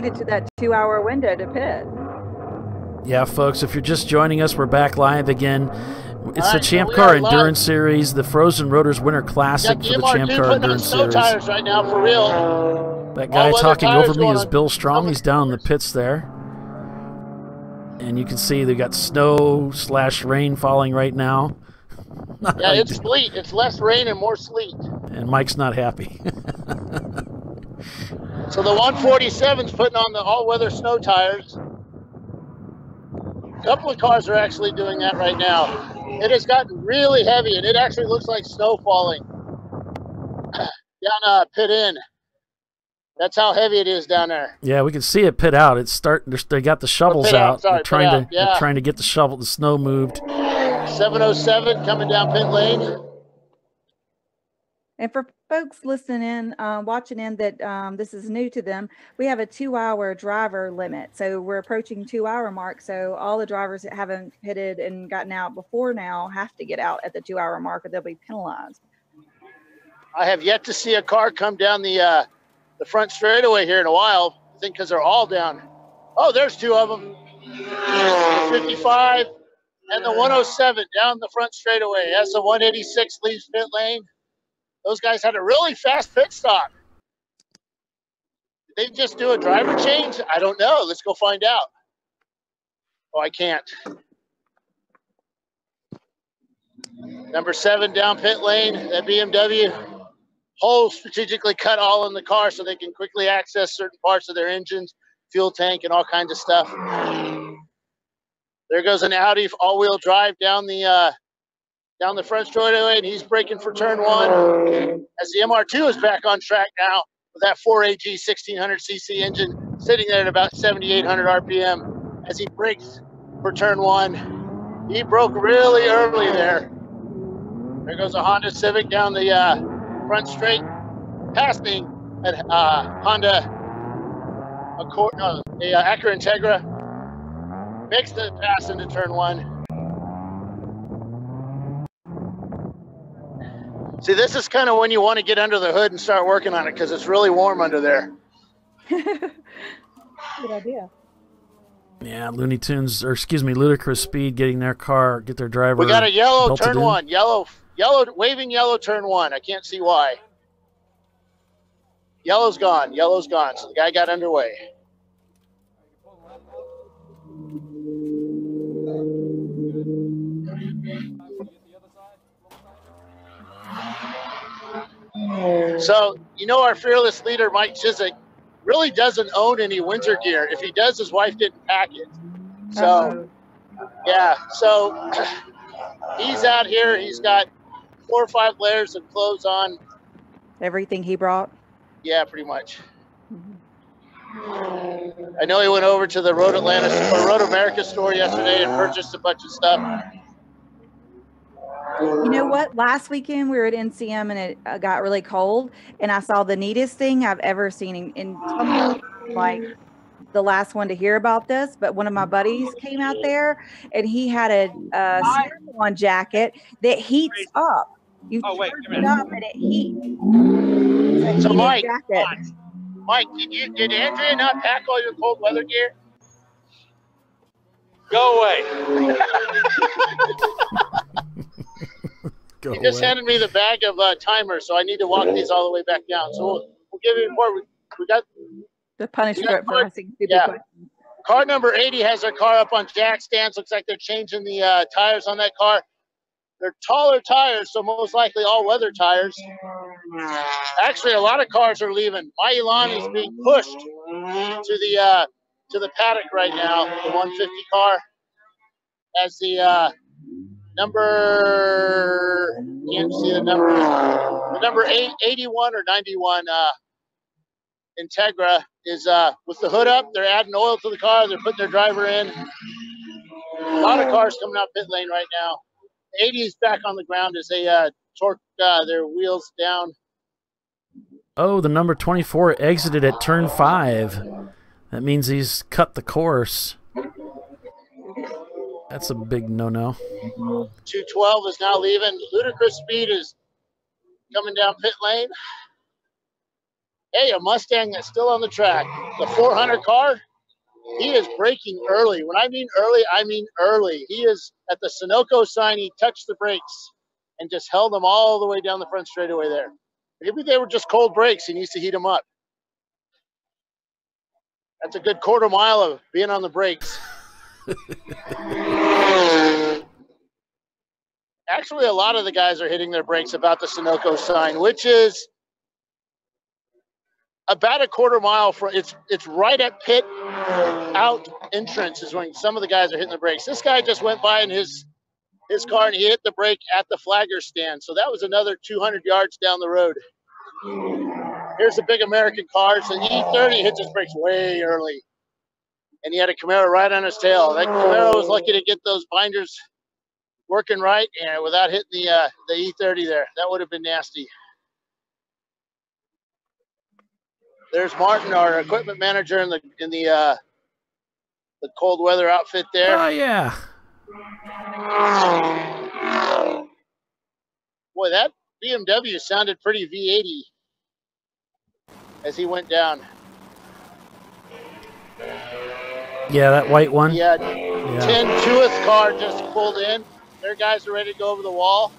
it to that 2-hour window to pit. Yeah, folks, if you're just joining us, we're back live again. It's the Champ so Car Endurance Series, the Frozen Rotors Winter Classic for the Champ Car Endurance Series. Tires right now for real. That guy talking over me is Bill Strong. He's down in the pits there. And you can see they got snow/rain falling right now. Yeah, it's sleet. It's less rain and more sleet. And Mike's not happy. So the 147's putting on the all-weather snow tires. A couple of cars are actually doing that right now. It has gotten really heavy, and it actually looks like snow falling down pit in. That's how heavy it is down there. Yeah, we can see it pit out. It's starting. They got the shovels out. Sorry, they're trying to get the snow moved. 707 coming down pit lane. And for folks listening in, watching in, that this is new to them, we have a 2-hour driver limit. So we're approaching 2-hour mark. So all the drivers that haven't pitted and gotten out before now have to get out at the 2-hour mark, or they'll be penalized. I have yet to see a car come down the front straightaway here in a while. I think because they're all down. Oh, there's two of them. The 55 and the 107 down the front straightaway as the 186 leaves pit lane. Those guys had a really fast pit stop. Did they just do a driver change? I don't know. Let's go find out. Oh, I can't. Number 7 down pit lane, that BMW. Holes strategically cut all in the car so they can quickly access certain parts of their engines, fuel tank, and all kinds of stuff. There goes an Audi all-wheel drive down the front straightaway, and he's braking for turn 1. As the MR2 is back on track now with that 4AG 1600cc engine sitting there at about 7,800 RPM as he brakes for turn 1. He broke really early there. There goes a Honda Civic down the front straight, passing a Honda Accord, Acura Integra. Makes the pass into turn 1. See, this is kind of when you want to get under the hood and start working on it because it's really warm under there. Good idea. Yeah, Ludicrous Speed getting their car, get their driver. We got a yellow turn 1, yellow, waving yellow turn 1. I can't see why. Yellow's gone. So the guy got underway. So, our fearless leader, Mike Chiswick, really doesn't own any winter gear. If he does, his wife didn't pack it. So, so he's out here. He's got 4 or 5 layers of clothes on. Everything he brought? Yeah, pretty much. I know he went over to the Road America store yesterday and purchased a bunch of stuff. You know what? Last weekend we were at NCM and it got really cold, and I saw the neatest thing I've ever seen. In like the last one to hear about this, but one of my buddies came out there and he had a slip-on jacket that heats up. You turn it up and it heats. So Mike, did Andrea not pack all your cold weather gear? Go away. He just handed me the bag of timers, so I need to walk these all the way back down. So we'll give you a report. We got the punishment for asking stupid questions. Car number 80 has their car up on jack stands. Looks like they're changing the tires on that car. They're taller tires, so most likely all-weather tires. Actually, a lot of cars are leaving. My Elan is being pushed to the paddock right now, the 150 car, as the can't see the number 81 or 91 Integra is with the hood up. They're adding oil to the car. They're putting their driver in. A lot of cars coming out pit lane right now. 80 is back on the ground as they torque their wheels down. Oh, the number 24 exited at turn 5. That means he's cut the course. That's a big no-no. 212 is now leaving. Ludicrous Speed is coming down pit lane. Hey, a Mustang that's still on the track. The 400 car, he is braking early. When I mean early, I mean early. He is at the Sunoco sign. He touched the brakes and just held them all the way down the front straightaway there. Maybe they were just cold brakes. He needs to heat them up. That's a good quarter mile of being on the brakes. Actually, a lot of the guys are hitting their brakes about the Sunoco sign, which is about a quarter mile from it's right at pit out entrance is when some of the guys are hitting the brakes. This guy just went by in his car and he hit the brake at the flagger stand. So that was another 200 yards down the road. Here's a big American car. So E30 hits his brakes way early. And he had a Camaro right on his tail. That Camaro was lucky to get those binders working right and without hitting the E30 there. That would have been nasty. There's Martin, our equipment manager in the cold weather outfit there. Oh, yeah. Boy, that BMW sounded pretty V80 as he went down. Yeah, that white one. Yeah, 10 Tuith car just pulled in. Their guys are ready to go over the wall.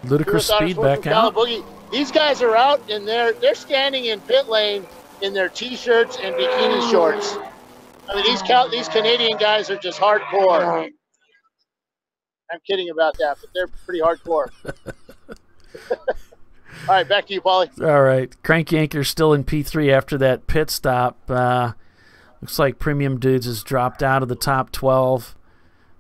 Ludicrous speed back out. These guys are out and they're standing in pit lane in their t-shirts and bikini shorts. I mean, these Canadian guys are just hardcore. I'm kidding about that, but they're pretty hardcore. All right, back to you, Paulie. All right. Crank Yanker's still in P3 after that pit stop. Looks like Premium Dudes has dropped out of the top 12.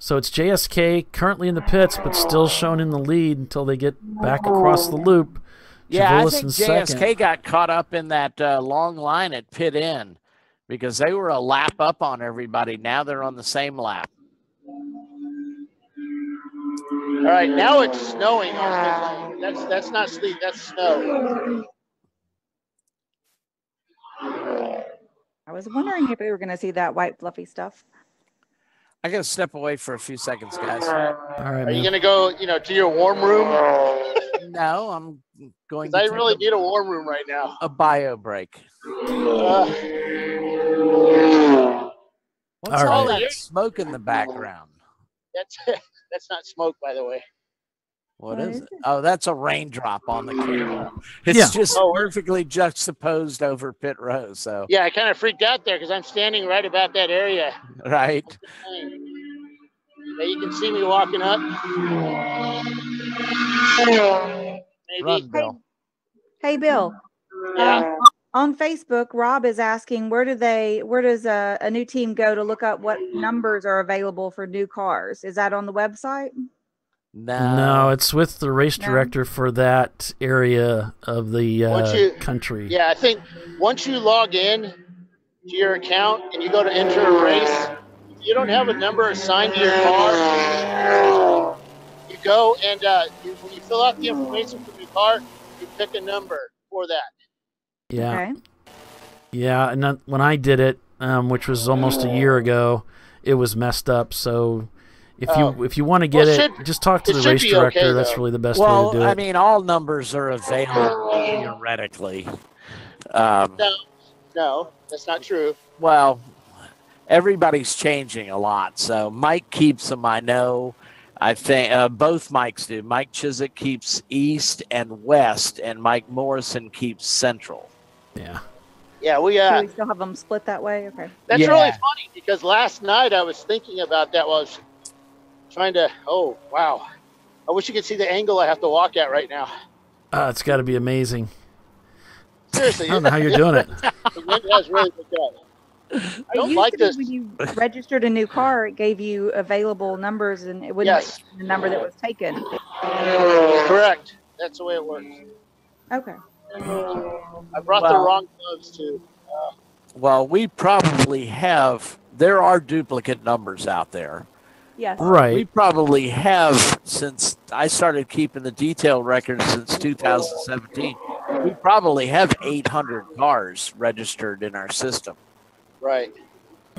So it's JSK currently in the pits, but still shown in the lead until they get back across the loop. Yeah, I think JSK got caught up in that long line at pit end because they were a lap up on everybody. Now they're on the same lap. All right, now it's snowing on pit lane. That's not sleet, that's snow. I was wondering if we were going to see that white fluffy stuff. I got to step away for a few seconds, guys. All right, Are you going to go, to your warm room? No, I'm going to I really need a warm room right now. A bio break. What's all that smoke in the background? That's not smoke, by the way. What is it? Oh, that's a raindrop on the camera. It's just perfectly juxtaposed over pit row. So yeah, I kind of freaked out there because I'm standing right about that area. Right. Now you can see me walking up. Maybe. Run, Bill. Hey, Bill. Yeah. On Facebook, Rob is asking where does a new team go to look up what numbers are available for new cars? Is that on the website? No, it's with the race director for that area of the country. Yeah, I think once you log in to your account and you go to enter a race, if you don't have a number assigned to your car, you go and when you fill out the information for your car, you pick a number for that. Yeah. Okay. Yeah, and when I did it, which was almost a year ago, it was messed up. So if you want to get just talk to the race director. Okay, that's really the best way to do it. I mean, all numbers are available theoretically. No, that's not true. Well, everybody's changing a lot. So Mike keeps them, I know. I think both Mikes do. Mike Chiswick keeps East and West, and Mike Morrison keeps Central. Yeah. Yeah, we still have them split that way? Okay. That's really funny because last night I was thinking about that while I was trying to, oh, wow. I wish you could see the angle I have to walk at right now. It's got to be amazing. Seriously. I don't know how you're doing it. The wind has really picked up. I don't like this. When you registered a new car, it gave you available numbers and it wouldn't let you the number that was taken. Correct. That's the way it works. Okay. I brought the wrong gloves too. Well, we probably have, there are duplicate numbers out there. Yes. Right. We probably have, since I started keeping the detail records since 2017, we probably have 800 cars registered in our system. Right.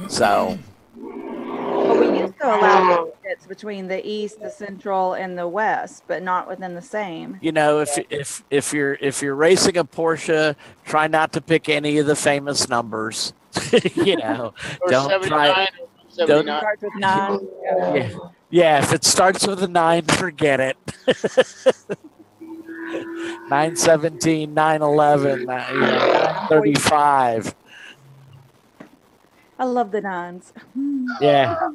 So. But Well, we used to allow pits between the east, the central, and the west, but not within the same. You know, if you're racing a Porsche, try not to pick any of the famous numbers. You know, Or don't 79 try. or 79. Starts with 9. Yeah, if it starts with a 9, forget it. 917, 911, 935. I love the 9s. Yeah.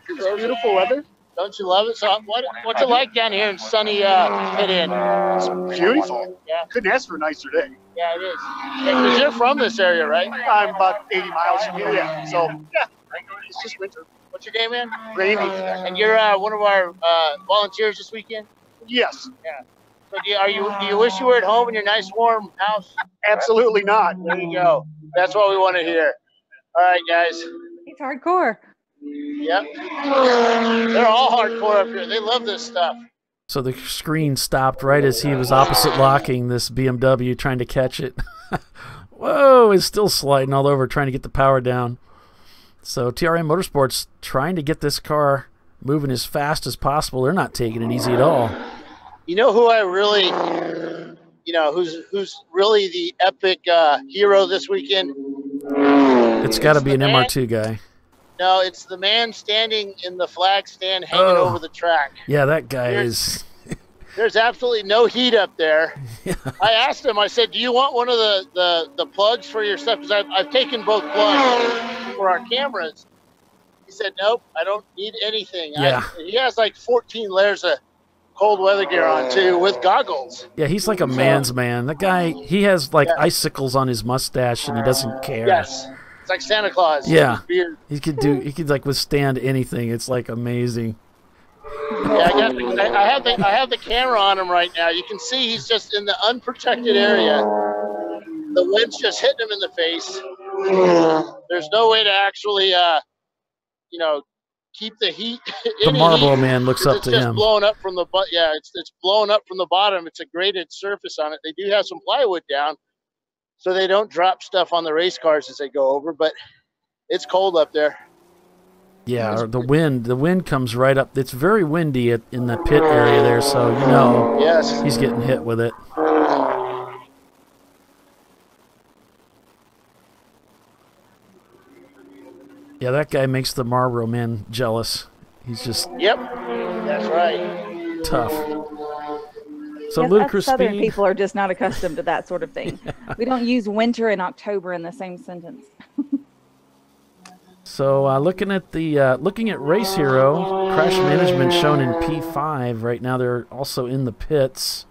It's beautiful weather. Don't you love it? So what's it like down here in sunny Pit Inn? It's beautiful. Yeah. Couldn't ask for a nicer day. Yeah, it is. Yeah, 'cause you're from this area, right? I'm about 80 miles from here, yeah. So, yeah, it's just winter. What's your name, man? Rainy. And you're one of our volunteers this weekend? Yes, So do you wish you were at home in your nice warm house? absolutely not. There you go. That's what we want to hear. All right, guys. He's hardcore. Yep. They're all hardcore up here. They love this stuff. So the screen stopped right as he was opposite locking this BMW, trying to catch it. Whoa, it's still sliding all over, trying to get the power down. So TRM Motorsports trying to get this car moving as fast as possible. They're not taking it easy at all. You know who I really, who's really the epic hero this weekend? It's got to be an MR2 guy. No, it's the man standing in the flag stand hanging over the track. Yeah, that guy is... There's absolutely no heat up there. Yeah. I asked him, I said, do you want one of the plugs for your stuff? Because I've taken both plugs for our cameras. He said, nope, I don't need anything. Yeah. He has like 14 layers of cold weather gear on, too, with goggles. Yeah, he's like a man's man. That guy, he has like icicles on his mustache and he doesn't care. Yes. It's like Santa Claus. Yeah. Beard. He could like withstand anything. It's like amazing. Yeah, I have the camera on him right now. You can see he's just in the unprotected area. The wind's just hitting him in the face. There's no way to actually, keep the heat. The Marlboro Man looks up to It's just him. blowing up from the it's blowing up from the bottom. It's a graded surface on it. They do have some plywood down, so they don't drop stuff on the race cars as they go over. But it's cold up there. Yeah, or the wind comes right up. It's very windy in the pit area there, so Yes. he's getting hit with it. Yeah, that guy makes the Marlboro Man jealous. He's just Yep, that's right. tough. So Yes, ludicrous us Southern speed. people are just not accustomed to that sort of thing. We don't use winter and October in the same sentence. So looking at Race Hero, Crash Management shown in P5 right now. They're also in the pits.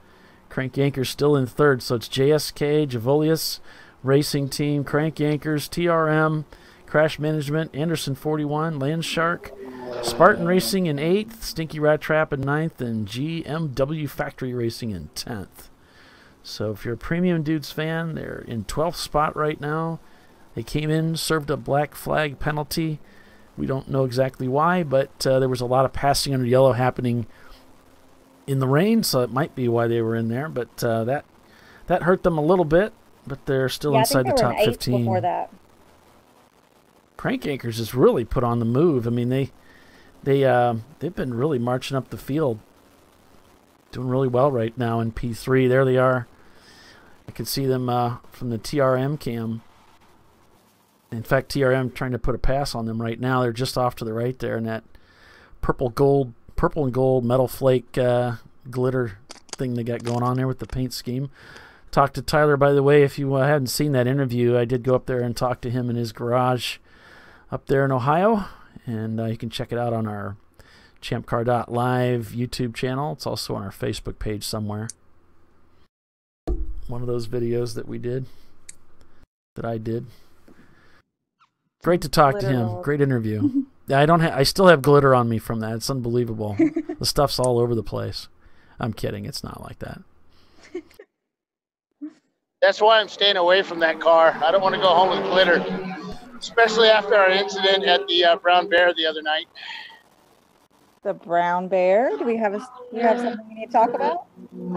Crank Yankers still in third, so it's JSK, Javolius Racing Team, Crank Yankers, TRM, Crash Management, Anderson 41, Landshark, Spartan Racing in 8th, Stinky Rat Trap in 9th, and GMW Factory Racing in 10th. So if you're a Premium Dudes fan, they're in 12th spot right now. They came in, served a black flag penalty. We don't know exactly why, but there was a lot of passing under yellow happening in the rain, so it might be why they were in there. But that hurt them a little bit, but they're still inside the top 15. Before that. Crank Anchors has really put on the move. I mean, they've been really marching up the field, doing really well right now in P3. There they are. I can see them from the TRM cam. In fact, TRM trying to put a pass on them right now. They're just off to the right there in that purple and gold metal flake glitter thing they got going on there with the paint scheme. Talked to Tyler, by the way. If you hadn't seen that interview, I did go up there and talk to him in his garage up there in Ohio, and you can check it out on our ChampCar.live YouTube channel. It's also on our Facebook page somewhere. One of those videos that I did. Great to talk to him. Great interview. I still have glitter on me from that. It's unbelievable. The stuff's all over the place. I'm kidding. It's not like that. That's why I'm staying away from that car. I don't want to go home with glitter, especially after our incident at the Brown Bear the other night. The Brown Bear. Do we have something we need to talk about?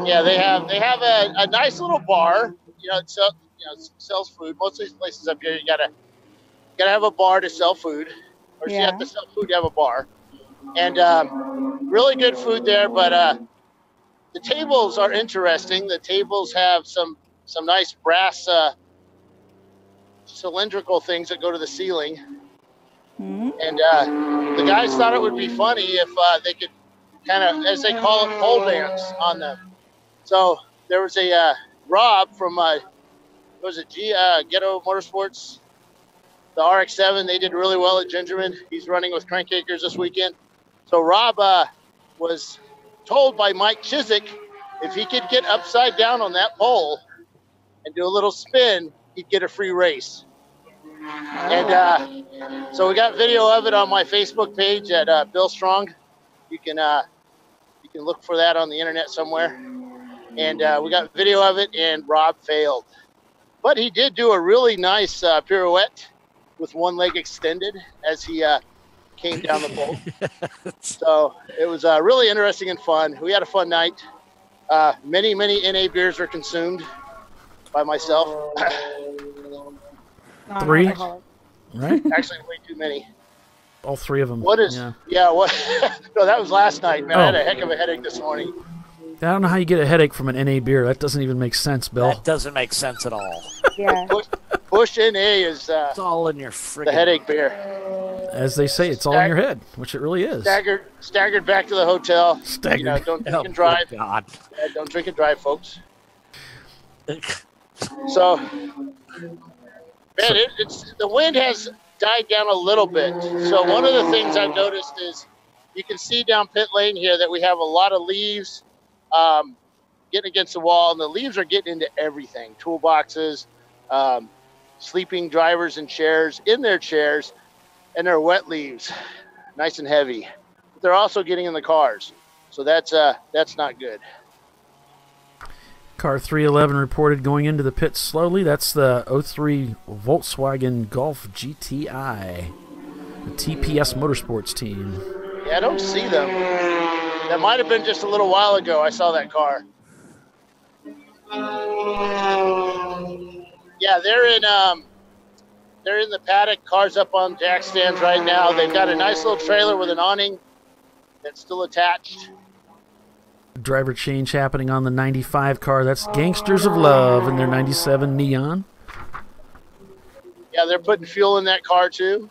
Yeah, they have a nice little bar. It sells food. Most of these places up here, you gotta have a bar to sell food, Or you have to sell food to have a bar. And really good food there, but the tables are interesting. The tables have some nice brass cylindrical things that go to the ceiling. Mm-hmm. And the guys thought it would be funny if they could kind of, as they call it, pole dance on them. So there was a Rob from Ghetto Motorsports, the RX-7. They did really well at Gingerman. He's running with Crankacres this weekend. So Rob was told by Mike Chiswick if he could get upside down on that pole and do a little spin, he'd get a free race. And so we got video of it on my Facebook page at Bill Strong. You can look for that on the internet somewhere. And we got video of it, and Rob failed. But he did do a really nice pirouette with one leg extended as he came down the pole. So it was really interesting and fun. We had a fun night. Many NA beers were consumed by myself. 3, right? Actually, way too many. All 3 of them. What is? Yeah. What? No, that was last night, man. I had a heck of a headache this morning. I don't know how you get a headache from an NA beer. That doesn't even make sense, Bill. That doesn't make sense at all. Yeah. Bush NA is it's all in your friggin' the headache beer. As they say, it's all in your head, which it really is. Staggered back to the hotel. Staggered. You know, don't drink and drive. God. Yeah, don't drink and drive, folks. So, man, it's the wind has died down a little bit. So one of the things I've noticed is you can see down pit lane here that we have a lot of leaves getting against the wall, and the leaves are getting into everything. Toolboxes, sleeping drivers in chairs, in their chairs, and they're wet leaves, nice and heavy. But they're also getting in the cars, so that's not good. Car 311 reported going into the pits slowly. That's the 03 Volkswagen Golf GTI, the TPS Motorsports team. Yeah, I don't see them. That might have been just a little while ago I saw that car. Yeah, they're in the paddock. Cars up on jack stands right now. They've got a nice little trailer with an awning that's still attached. Driver change happening on the 95 car. That's Gangsters of Love in their 97 Neon. Yeah, they're putting fuel in that car too.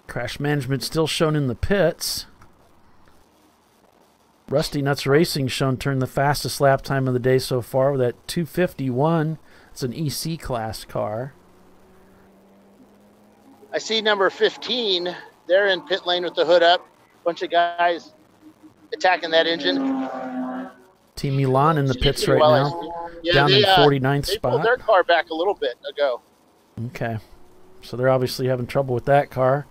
Crash management still shown in the pits. Rusty Nuts Racing shown turned the fastest lap time of the day so far with that 2:51. It's an EC class car. I see number 15. They're in pit lane with the hood up. Bunch of guys attacking that engine. Team Milan in the pits right now. Yeah, down in 49th they spot. pulled their car back a little bit ago. Okay. So they're obviously having trouble with that car.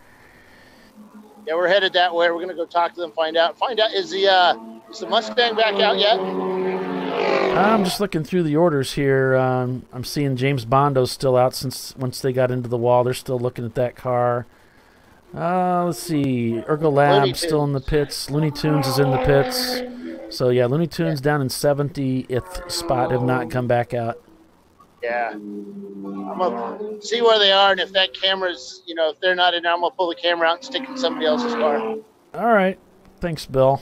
Yeah, we're headed that way. We're going to go talk to them, find out, is the Mustang back out yet? I'm just looking through the orders here. I'm seeing James Bondo's still out since once they got into the wall. They're still looking at that car. Let's see. Ergo Lab still in the pits. Looney Tunes is in the pits. So, yeah, Looney Tunes down in 70th spot have not come back out. Yeah. I'm going to see where they are, and if that camera's, if they're not in there, I'm going to pull the camera out and stick it in somebody else's car. All right. Thanks, Bill.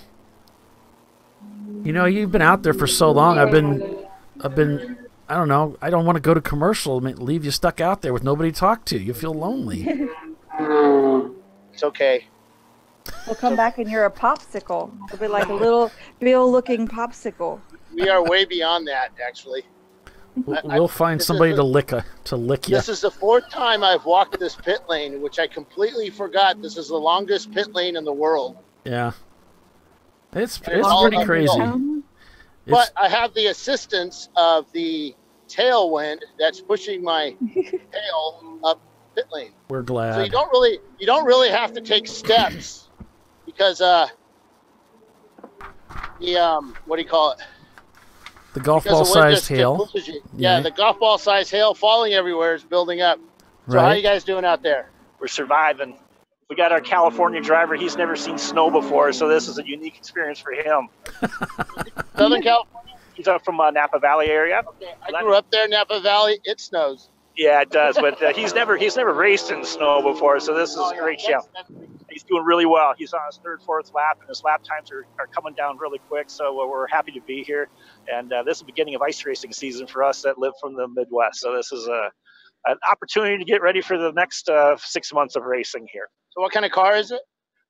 You've been out there for so long. I've been, I don't know. I don't want to go to commercial and leave you stuck out there with nobody to talk to. You feel lonely. It's okay. We'll come back and you're a popsicle. It'll be like a little Bill-looking popsicle. We are way beyond that, actually. We'll find somebody to lick you. This is the 4th time I've walked this pit lane, which I completely forgot. This is the longest pit lane in the world. Yeah. It's pretty crazy. But I have the assistance of the tailwind that's pushing my tail up pit lane. We're glad. So you don't really have to take steps because the what do you call it? The golf ball sized hail. Yeah, the golf ball sized hail falling everywhere is building up. So how are you guys doing out there? We're surviving. We got our California driver. He's never seen snow before, so this is a unique experience for him. Southern California? He's up from Napa Valley area. Okay, I grew up there, Napa Valley. It snows. Yeah, it does, but he's never raced in the snow before, so this is a great show. He's doing really well. He's on his third, fourth lap, and his lap times are coming down really quick, so we're happy to be here. And this is the beginning of ice racing season for us that live from the Midwest, so this is an opportunity to get ready for the next 6 months of racing here. So what kind of car is it?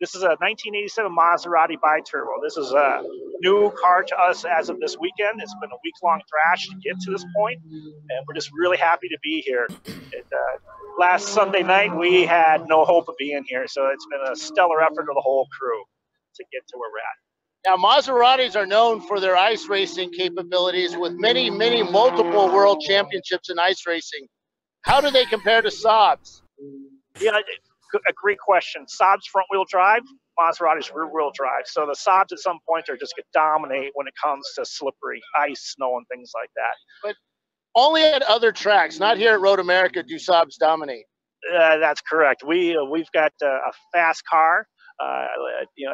This is a 1987 Maserati Bi-Turbo. This is a new car to us as of this weekend. It's been a week-long thrash to get to this point, and we're just really happy to be here. Last Sunday night, we had no hope of being here, so it's been a stellar effort of the whole crew to get to where we're at. Now, Maseratis are known for their ice racing capabilities with many, multiple world championships in ice racing. How do they compare to Saabs? Yeah, a great question. Saab's front-wheel drive, Maserati's rear-wheel drive. So the Saabs at some point are just going to dominate when it comes to slippery ice, snow, and things like that. But only at other tracks, not here at Road America, do Saabs dominate. That's correct. We've got a fast car.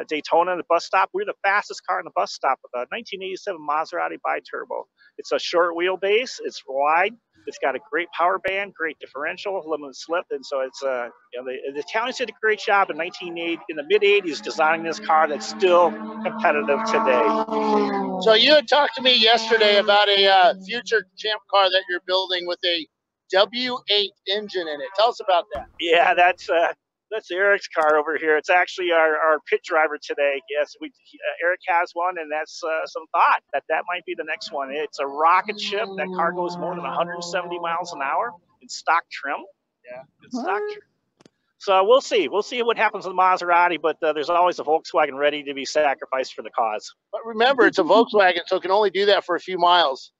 Daytona, the bus stop. We're the fastest car in the bus stop with a 1987 Maserati Bi-Turbo. It's a short wheelbase. It's wide. It's got a great power band, great differential, limited slip, and so it's the Italians did a great job in the mid '80s designing this car that's still competitive today. So you had talked to me yesterday about a future Champ car that you're building with a W8 engine in it. Tell us about that. Yeah, that's Eric's car over here. It's actually our pit driver today. Yes, Eric has one, and that's some thought that might be the next one. It's a rocket ship. That car goes more than 170 miles an hour in stock trim. Yeah, it's stock trim. So we'll see. We'll see what happens with the Maserati, but there's always a Volkswagen ready to be sacrificed for the cause. But remember, it's a Volkswagen, so it can only do that for a few miles.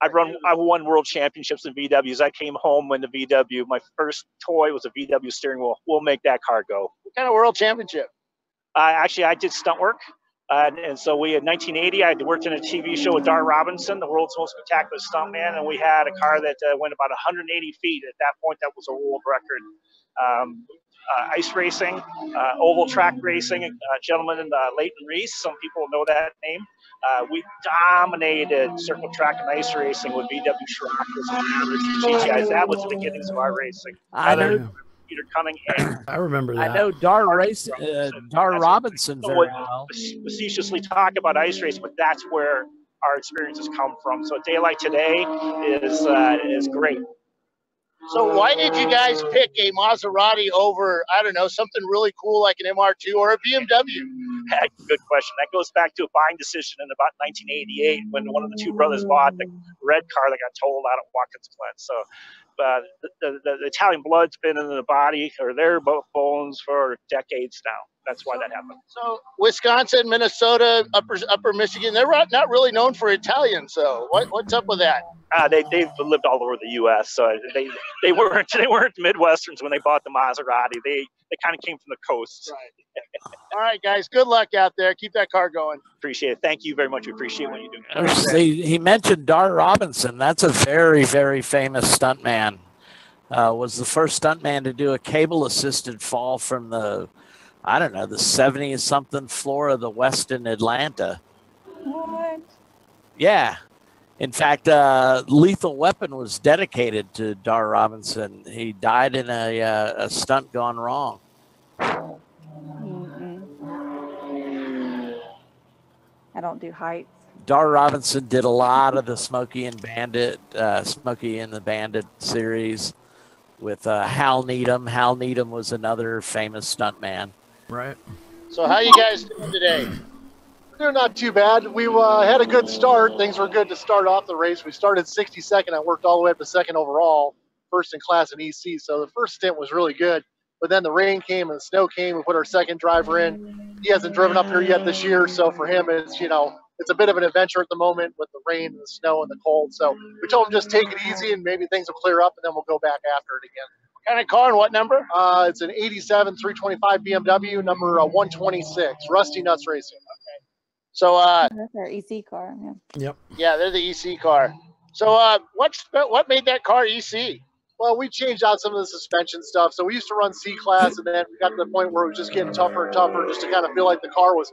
I've won world championships in VWs. I came home in the VW. My first toy was a VW steering wheel. We'll make that car go. What kind of world championship? Actually, I did stunt work. And so in 1980, I worked in a TV show with Dar Robinson, the world's most spectacular stuntman, and we had a car that went about 180 feet. At that point, that was a world record. Ice racing, oval track racing, gentleman Leighton Reese, some people know that name. We dominated circle track and ice racing with VW Scirocco's and GTIs. That was the beginnings of our racing. I know. Peter Cunningham. I remember that. I know Dar Robinson very well. Facetiously talk about ice racing, but that's where our experiences come from. So a day like today is great. So why did you guys pick a Maserati over, I don't know, something really cool like an MR2 or a BMW? Good question. That goes back to a buying decision in about 1988 when one of the two brothers bought the red car that got totaled out at Watkins Glen. So the Italian blood's been in the body or their bones for decades now. That's why that happened. So Wisconsin, Minnesota, Upper Michigan, they're not really known for Italian. So what's up with that? They've lived all over the U.S. So they weren't Midwesterns when they bought the Maserati. They kind of came from the coast. Right. All right, guys. Good luck out there. Keep that car going. Appreciate it. Thank you very much. We appreciate what you do. He mentioned Dar Robinson. That's a very, very famous stuntman. Was the first stuntman to do a cable-assisted fall from the 70-something floor of the Westin Atlanta. What? Yeah. In fact, Lethal Weapon was dedicated to Dar Robinson. He died in a stunt gone wrong. I don't do heights. Dar Robinson did a lot of the Smokey and the Bandit series with Hal Needham. Hal Needham was another famous stuntman. Right. So how you guys doing today? They're not too bad. We had a good start. Things were good to start off the race. We started 62nd. I worked all the way up to second overall, first in class in EC. So the first stint was really good. But then the rain came and the snow came. We put our second driver in. He hasn't driven up here yet this year. So for him, it's a bit of an adventure at the moment with the rain and the snow and the cold. So we told him just take it easy and maybe things will clear up and then we'll go back after it again. What kind of car and what number? It's an 87 325 BMW, number 126, Rusty Nuts Racing. Okay. So that's our EC car. Yeah. Yep. Yeah, they're the EC car. So what made that car EC? Well, we changed out some of the suspension stuff. So we used to run C-Class, and then we got to the point where it was just getting tougher and tougher just to kind of feel like the car was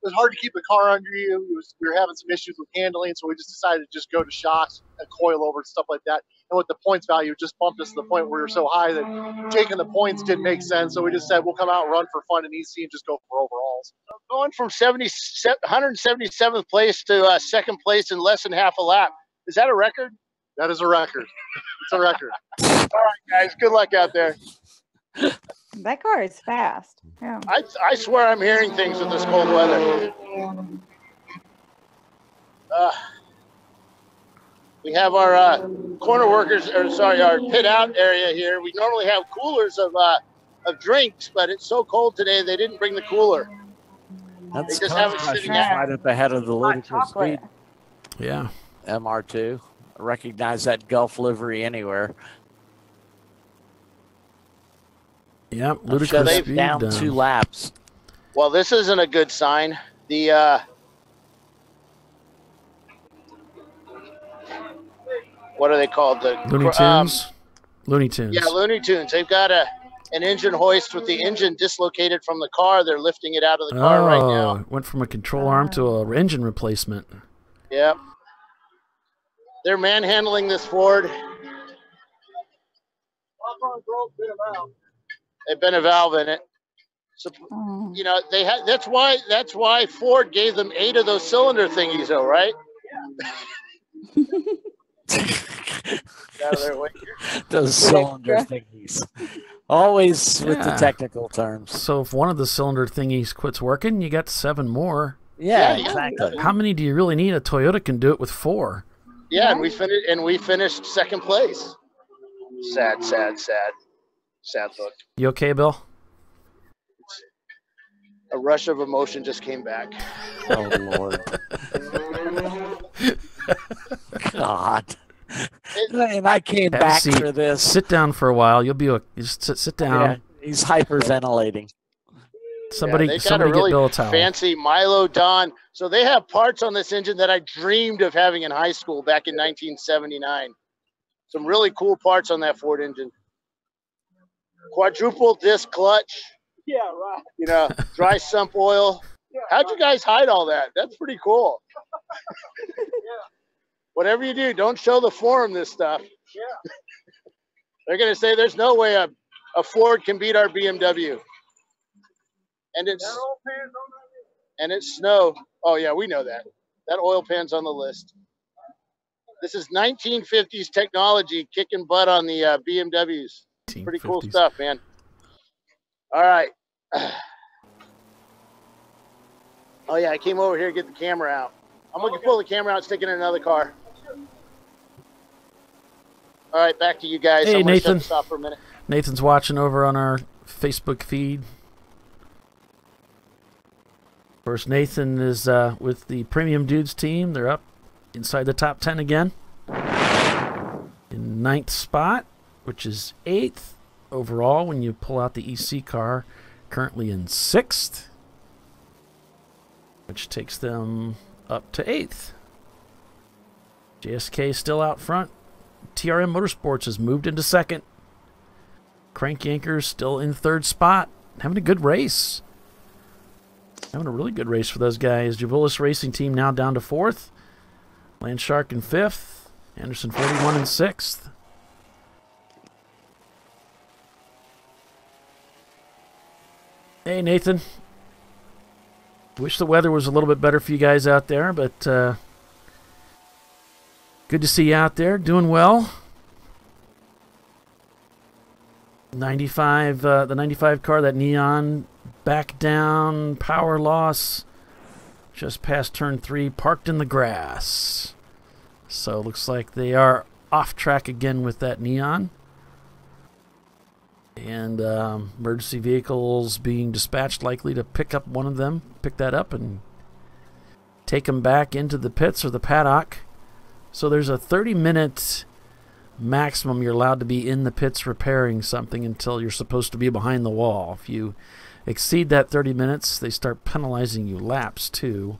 was hard to keep the car under you. We were having some issues with handling, so we just decided to just go to shocks and coil over and stuff like that. And with the points value, it just bumped us to the point where we were so high that taking the points didn't make sense. So we just said we'll come out and run for fun in EC and just go for overalls. Going from 177th place to second place in less than half a lap. Is that a record? That is a record. It's a record. All right, guys. Good luck out there. That car is fast. Yeah. I swear I'm hearing things with this cold weather. We have our corner workers, our pit out area here. We normally have coolers of drinks, but it's so cold today they didn't bring the cooler. That's they just have it sitting out. right up ahead of the ludicrous speed. Yeah. MR2. I recognize that Gulf livery anywhere. Yep, So ludicrous they've speed. down 2 laps. Well, this isn't a good sign. The what are they called? The Looney Tunes. Looney Tunes. Yeah, Looney Tunes. They've got an engine hoist with the engine dislocated from the car. They're lifting it out of the car right now. Went from a control arm to a engine replacement. Yep. They're manhandling this Ford. They've been a valve in it. So, you know, they had. That's why Ford gave them 8 of those cylinder thingies, though, right? Out of their way. Those cylinder thingies. Always with the technical terms. So if one of the cylinder thingies quits working, you got 7 more. Yeah, exactly. How many do you really need? A Toyota can do it with 4. Yeah, and we finished second place. Sad look. You okay, Bill? A rush of emotion just came back. Oh, Lord. God. And I came back for this. Sit down for a while. You'll be just sit down. Yeah, he's hyperventilating. Somebody they get Bill a towel. Fancy Milo Don. So they have parts on this engine that I dreamed of having in high school back in 1979. Some really cool parts on that Ford engine. Quadruple disc clutch. Yeah, right. You know, dry sump oil. How'd you guys hide all that? That's pretty cool. Whatever you do, don't show the forum this stuff. Yeah. They're going to say there's no way a Ford can beat our BMW. And it's snow. Oh, yeah, we know that. That oil pan's on the list. This is 1950s technology kicking butt on the BMWs. Pretty cool stuff, man. All right. Oh, yeah, I came over here to get the camera out. I'm going to pull the camera out and stick it in another car. All right, back to you guys. Hey, I'm going to shut Nathan. this off for a minute. Nathan's watching over on our Facebook feed. Of course, Nathan is with the Premium Dudes team. They're up inside the top 10 again. In 9th spot, which is 8th overall when you pull out the EC car. Currently in 6th, which takes them up to 8th. JSK still out front. TRM Motorsports has moved into 2nd. Crank Yankers still in 3rd spot. Having a good race. Having a really good race for those guys. Javolis Racing Team now down to 4th. Landshark in 5th. Anderson 41 in 6th. Hey, Nathan. Wish the weather was a little bit better for you guys out there, but good to see you out there doing well. 95, the 95 car, that neon back down, power loss, just past turn 3, parked in the grass. So it looks like they are off track again with that neon. And emergency vehicles being dispatched, likely to pick up one of them, pick that up and take them back into the pits or the paddock. So there's a 30-minute maximum you're allowed to be in the pits repairing something until you're supposed to be behind the wall. If you exceed that 30 minutes, they start penalizing you laps too,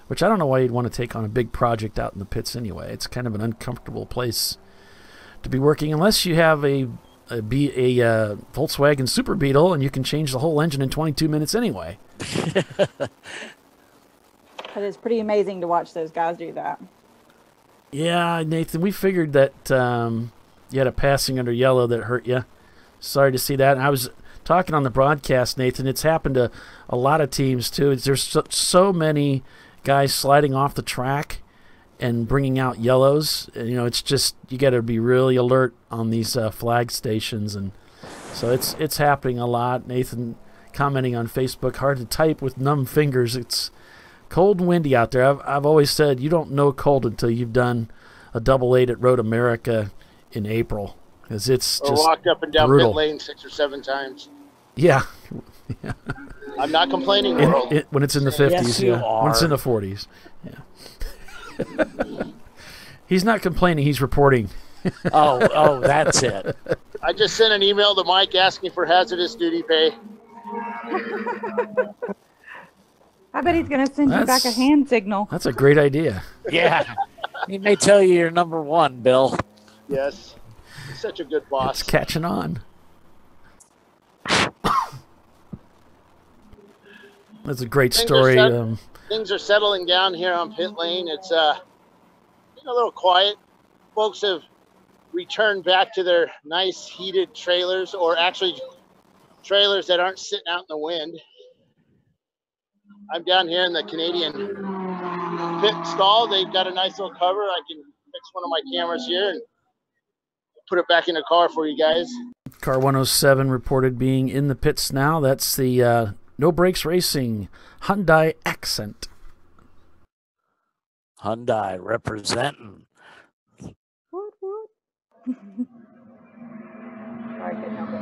which I don't know why you'd want to take on a big project out in the pits anyway. It's kind of an uncomfortable place to be working unless you have a Volkswagen Super Beetle and you can change the whole engine in 22 minutes anyway. But it's pretty amazing to watch those guys do that. Yeah, Nathan, we figured that you had a passing under yellow that hurt you. Sorry to see that. And I was talking on the broadcast, Nathan. It's happened to a lot of teams, too. There's so many guys sliding off the track and bringing out yellows. You know, it's just you got to be really alert on these flag stations. And so it's happening a lot. Nathan commenting on Facebook, hard to type with numb fingers. It's cold and windy out there. I've always said you don't know cold until you've done a 8 at Road America in April, because it's just walked up and down brutal. pit lane 6 or 7 times. Yeah. I'm not complaining, world. When it's in the 50s, Yes, you are. When it's in the 40s, He's not complaining. He's reporting. Oh, that's it. I just sent an email to Mike asking for hazardous duty pay. I bet he's going to send you back a hand signal. That's a great idea. Yeah. He may tell you you're number 1, Bill. Yes. He's such a good boss. It's catching on. That's a great story. Things are settling down here on pit lane. It's been a little quiet. Folks have returned back to their nice heated trailers, or actually trailers that aren't sitting out in the wind. I'm down here in the Canadian pit stall. They've got a nice little cover. I can fix one of my cameras here and put it back in the car for you guys. Car 107 reported being in the pits now. That's the No Brakes Racing Hyundai Accent. Hyundai representing. Woot, woot. Sorry, couldn't help it.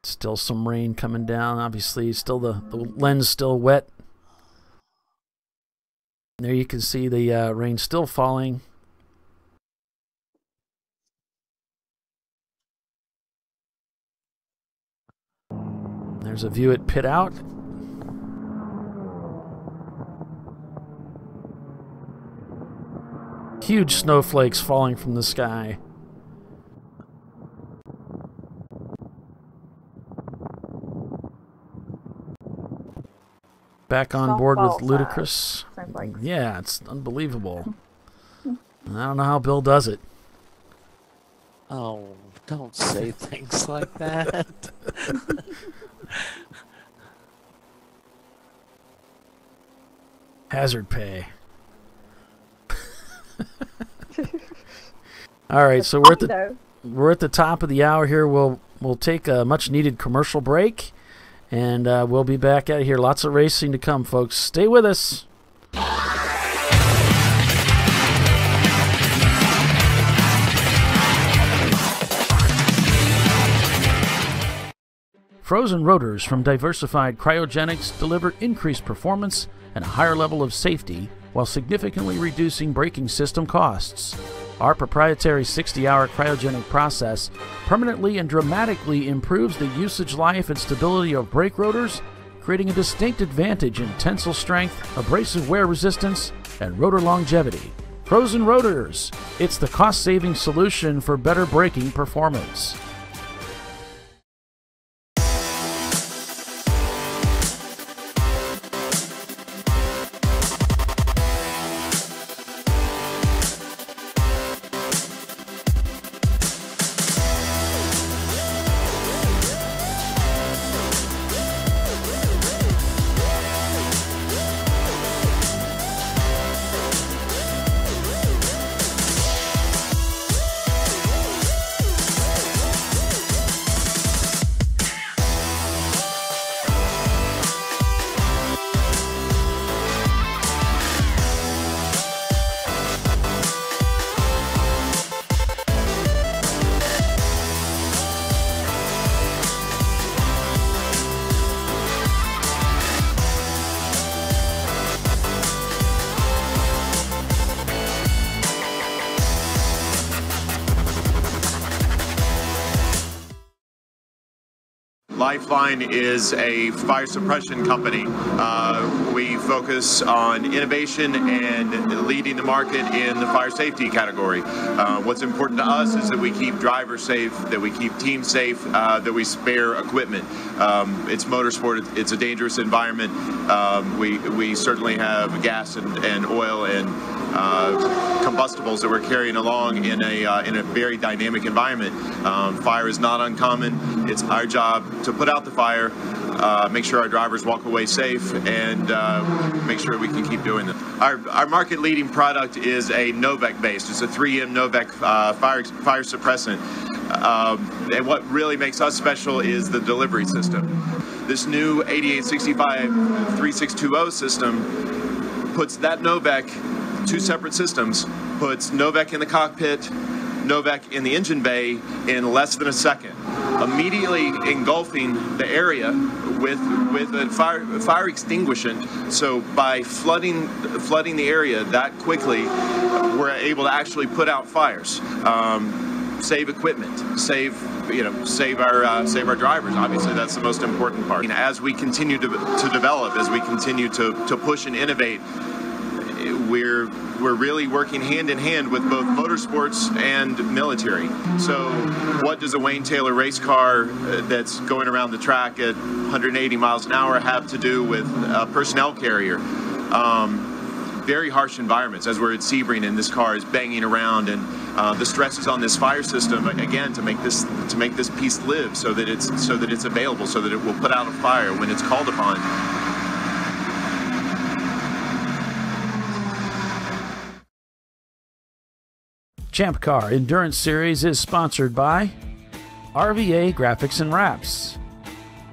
Still some rain coming down. Obviously, still the lens still wet. There you can see the rain still falling. There's a view at pit out. Huge snowflakes falling from the sky. Back on board with Ludicrous. Yeah, it's unbelievable. I don't know how Bill does it. Oh, don't say things like that. Hazard pay. All right, so we're at the top of the hour here. We'll take a much needed commercial break, and we'll be back out here. Lots of racing to come, folks. Stay with us. Frozen rotors from Diversified Cryogenics deliver increased performance and a higher level of safety while significantly reducing braking system costs. Our proprietary 60-hour cryogenic process permanently and dramatically improves the usage life and stability of brake rotors, creating a distinct advantage in tensile strength, abrasive wear resistance, and rotor longevity. Frozen rotors, it's the cost-saving solution for better braking performance. Lifeline is a fire suppression company. We focus on innovation and leading the market in the fire safety category. What's important to us is that we keep drivers safe, that we keep teams safe, that we spare equipment. It's motorsport. It's a dangerous environment. We certainly have gas and oil and combustibles that we're carrying along in a very dynamic environment. Fire is not uncommon. It's our job to put out the fire, make sure our drivers walk away safe, and make sure we can keep doing it. Our market-leading product is a Novec based. It's a 3M Novec fire suppressant. And what really makes us special is the delivery system. This new 8865 3620 system puts that Novec, two separate systems, puts Novec in the cockpit, Novec in the engine bay in less than a second, immediately engulfing the area with a fire extinguishant. So by flooding the area that quickly, we're able to actually put out fires, save equipment, save our drivers. Obviously, that's the most important part. As we continue to develop, as we continue to push and innovate, we're really working hand in hand with both motorsports and military. So what does a Wayne Taylor race car that's going around the track at 180 miles an hour have to do with a personnel carrier? Very harsh environments, as we're at Sebring and this car is banging around, and the stress is on this fire system again to make this piece live, so that it's available, so that it will put out a fire when it's called upon. Champ Car Endurance Series is sponsored by RVA Graphics and Wraps,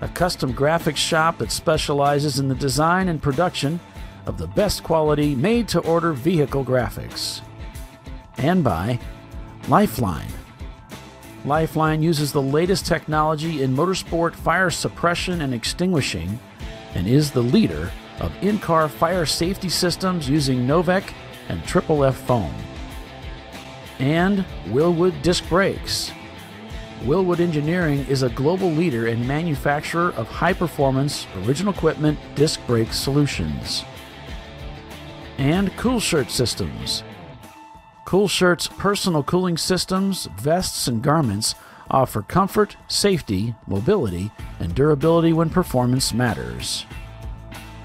a custom graphics shop that specializes in the design and production of the best quality made-to-order vehicle graphics. And by Lifeline. Lifeline uses the latest technology in motorsport fire suppression and extinguishing and is the leader of in-car fire safety systems using Novec and Triple F foam. And Willwood Disc Brakes. Willwood Engineering is a global leader and manufacturer of high-performance, original equipment disc brake solutions. And Cool Shirt Systems. Cool Shirt's personal cooling systems, vests, and garments offer comfort, safety, mobility, and durability when performance matters.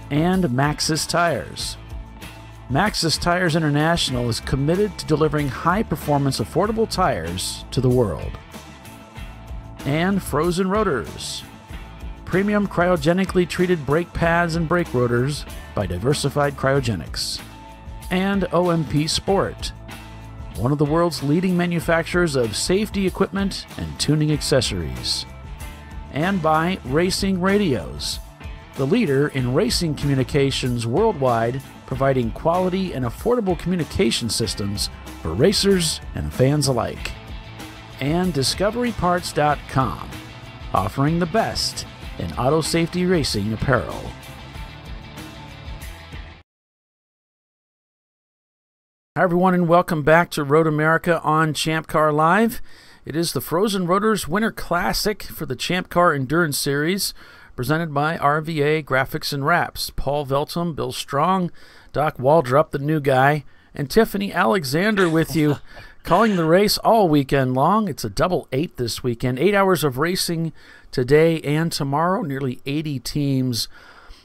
And Maxxis Tires. Maxxis Tires International is committed to delivering high-performance, affordable tires to the world. And Frozen Rotors. Premium cryogenically treated brake pads and brake rotors by Diversified Cryogenics. And OMP Sport, one of the world's leading manufacturers of safety equipment and tuning accessories. And by Racing Radios, the leader in racing communications worldwide, providing quality and affordable communication systems for racers and fans alike. And DiscoveryParts.com, offering the best in auto safety racing apparel. Hi everyone, and welcome back to Road America on Champ Car Live. It is the Frozen Rotors Winter Classic for the Champ Car Endurance Series, presented by RVA Graphics and Wraps. Paul Veltum, Bill Strong, Doc Waldrop, the new guy, and Tiffany Alexander with you, calling the race all weekend long. It's a double 8 this weekend. 8 hours of racing today and tomorrow. Nearly 80 teams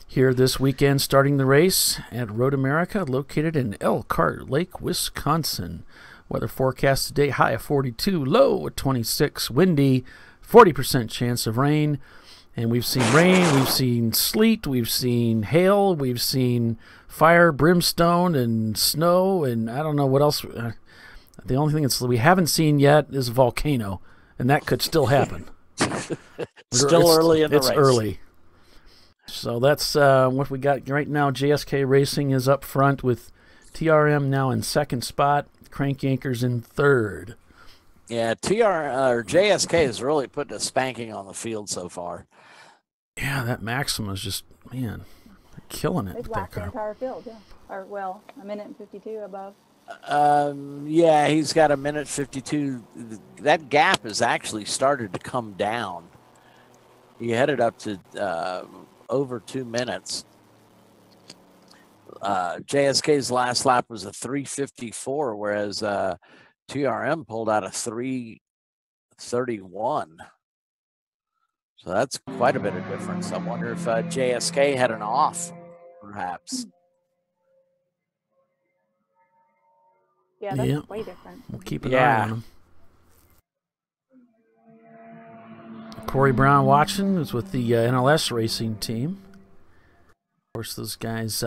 here this weekend starting the race at Road America, located in Elkhart Lake, Wisconsin. Weather forecast today, high of 42, low of 26, windy, 40% chance of rain. And we've seen rain, we've seen sleet, we've seen hail, we've seen fire, brimstone, and snow, and I don't know what else. The only thing we haven't seen yet is a volcano, and that could still happen. Still early in the race. It's early. So that's what we got right now. JSK Racing is up front with TRM now in second spot, Crank Yankers in third. Yeah, JSK is really putting a spanking on the field so far. Yeah, that Maxima is just, man, killing it. They've lapped the entire field, yeah. Or, well, a minute and 52 above. Yeah, he's got a minute 52. That gap has actually started to come down. He headed up to over 2 minutes. JSK's last lap was a 3:54, whereas TRM pulled out a 3:31. So that's quite a bit of difference. I wonder if JSK had an off, perhaps. Yeah, that's way different. We'll keep an eye on him. Corey Brown watching is with the NLS racing team. Of course, those guys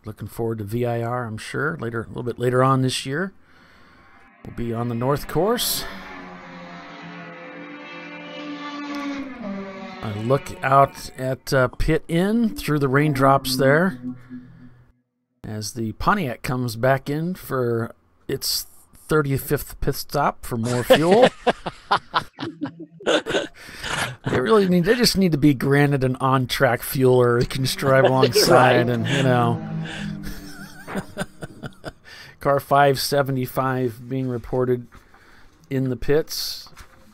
looking forward to VIR, I'm sure, a little bit later on this year. We'll be on the North Course. I look out at pit in through the raindrops there as the Pontiac comes back in for its 35th pit stop for more fuel. They just need to be granted an on-track fueler. They can just drive alongside and, car 575 being reported in the pits.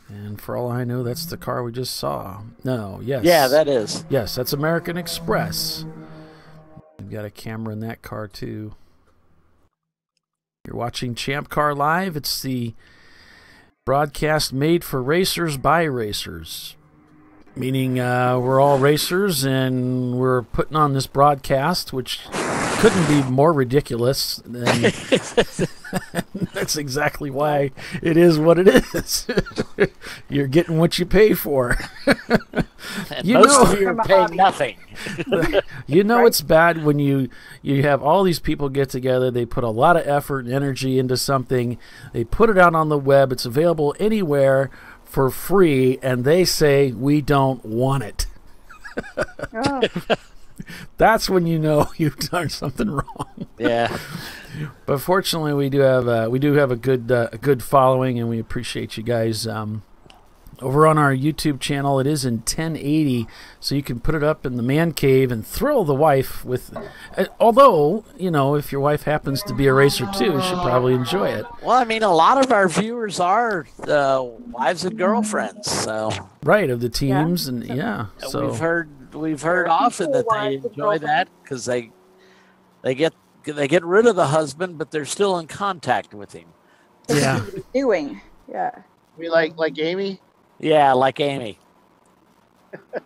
And for all I know, that's the car we just saw. No, yes. Yeah, that is. Yes, that's American Express. We've got a camera in that car, too. You're watching Champ Car Live. It's the broadcast made for racers by racers. Meaning we're all racers, and we're putting on this broadcast, which couldn't be more ridiculous than that's exactly why it is what it is. You're getting what you pay for. Most of you are paying nothing. It's bad when you have all these people get together. They put a lot of effort and energy into something. They put it out on the web. It's available anywhere for free, and they say we don't want it. Oh. That's when you know you've done something wrong. Yeah. But fortunately, we do have a good following, and we appreciate you guys. Over on our YouTube channel, it is in 1080, so you can put it up in the man cave and thrill the wife with. Although, if your wife happens to be a racer too, she'll probably enjoy it. Well, I mean, a lot of our viewers are wives and girlfriends, so right, of the teams, and so we've heard often that they enjoy that because they get rid of the husband, but they're still in contact with him. Yeah, doing We like Amy. Yeah, like Amy.